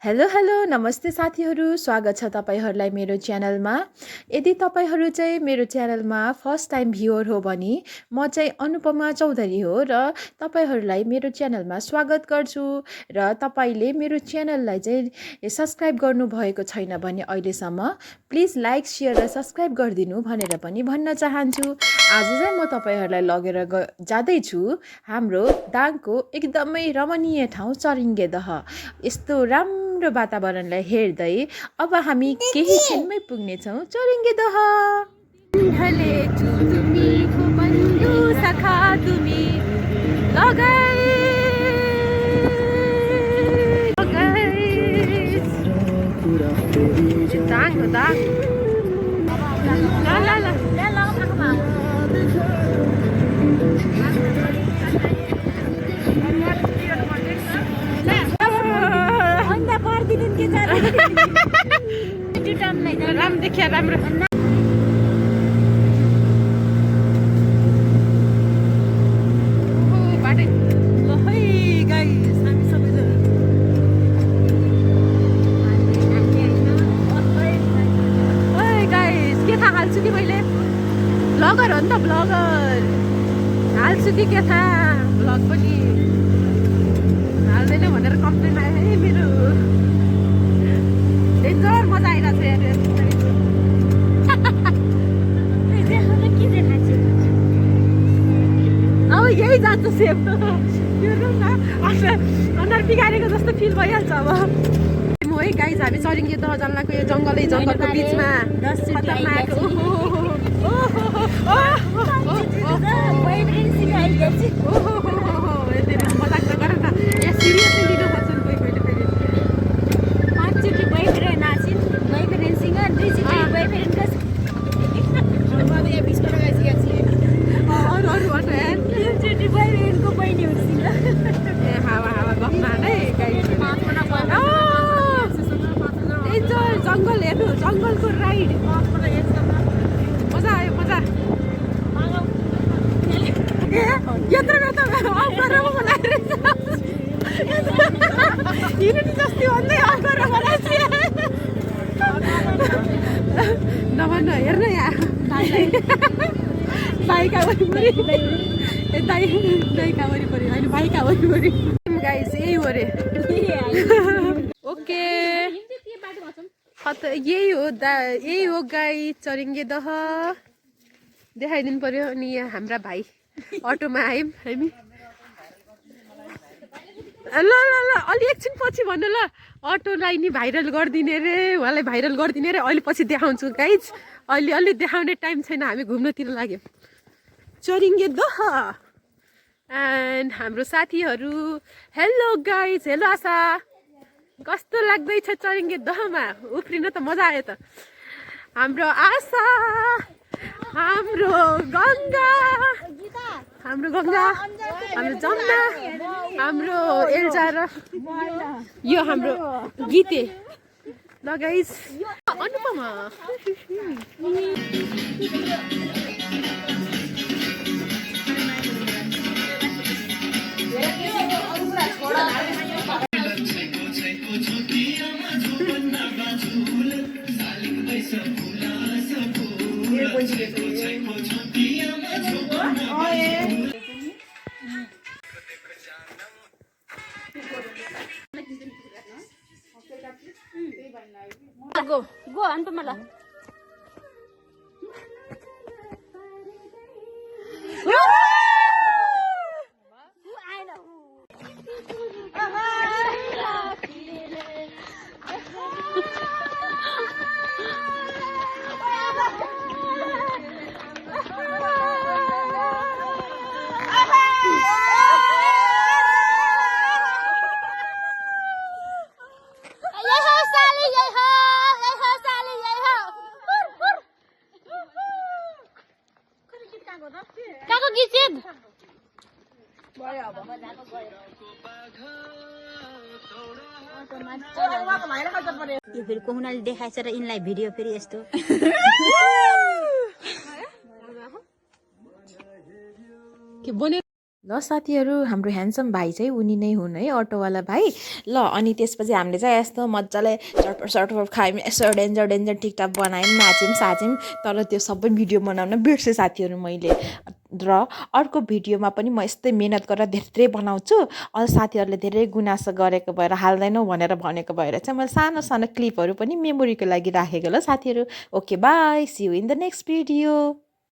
Hello hello नमस्ते साथीहरू, स्वागत छ तपाईहरुलाई मेरो च्यानलमा। यदि तपाईहरु चाहिँ मेरो च्यानलमा फर्स्ट टाइम भ्युअर हो भने म चाहिँ अनुपमा चौधरी हो र तपाईहरुलाई मेरो च्यानलमा स्वागत गर्छु। र तपाईले मेरो च्यानललाई चाहिँ सब्स्क्राइब गर्नु भएको छैन भने अहिलेसम्म प्लिज लाइक शेयर र सब्स्क्राइब गरिदिनु भनेर पनि भन्न चाहन्छु। आज चाहिँ म तपाईहरुलाई लगेर जाँदै छु हाम्रो दाङको एकदमै रमणीय ठाउँ चरिङ्गे दह। यस्तो राम्रो वातावरणलाई हेर्दै अब हामी केही क्षणमै पुग्ने छौं चरिङ्गे दह। राम्रो देखिया राम्रो हाल्छु कि मैले ब्लगर हो नि त, ब्लगर हाल्छु कि के थाहा, ब्लग पनि हाल्दैन भनेर कम्प्लेन आयो है मेरो। डेन्जर मजा आइरहेको छ अब यही जान्छ सेप अनुहार बिगारेको जस्तो फिल भइहाल्छ। अब है गाइज, हामी चरिङ्गे दह जानको यो जङ्गलको बिचमा खतरनाक मजाक त गर न, यहाँ सिरियसली लिनु खोज्छ नि कोही कोहीले फेरि। जङ्गल हेर्नु, जङ्गलको राइड मजा आयो, मजा। यत्रो हिँड्ने जस्तै भन्दै नभन्न, हेर्न यहाँ बाइका वरिपरि दाइका वरिपरि होइन बाइका वरिपरि गाइस यही हो रे। ओके यही हो गाई चरिङ्गे दह देखाइदिनु पर्यो। अनि यहाँ हाम्रा भाइ अटोमा आयौँ हामी। ल ल ल अलि एकछिन पछि भन्नु ल, अटोलाई नि भाइरल गरिदिने रे, उहाँलाई भाइरल गरिदिने रे। अहिले पछि देखाउँछु गाइज, अलि देखाउने टाइम छैन, हामी घुम्नतिर लाग्यौँ चरिङ्गे दह। एन्ड हाम्रो साथीहरू हेलो गाइज, हेलो आशा, कस्तो लाग्दैछ चरिङ्गे दहमा उफ्रिन त मजा आयो त। हाम्रो आशा, हाम्रो गङ्गा, हाम्रो जम्ना, हाम्रो एल्जा र यो हाम्रो गीते। ल guys Anupama go Anupama la. Kako gicid? यो फेरि कोहुनाले देखाएछ र यिनलाई भिडियो फेरि यस्तो के बने ल साथीहरू हाम्रो ह्यान्डसम भाइ चाहिँ उनी नै हुन् है अटोवाला भाइ ल अनि त्यसपछि हामीले चाहिँ यस्तो मजाले सर्टफर खायौँ यसो डेन्जर डेन्जर टिकटक बनायौँ नाच्यौँ साच्यौँ तर त्यो सबै भिडियो बनाउन बिर्सेँ साथीहरू मैले र अर्को भिडियोमा पनि म यस्तै मिहिनेत गरेर धेरै बनाउँछु अझ साथीहरूले धेरै गुनासो गरेको भएर हाल्दैनौ भनेर भनेको भएर चाहिँ मैले सानो सानो क्लिपहरू पनि मेमोरीको लागि राखेको ल साथीहरू okay bye see you in the next video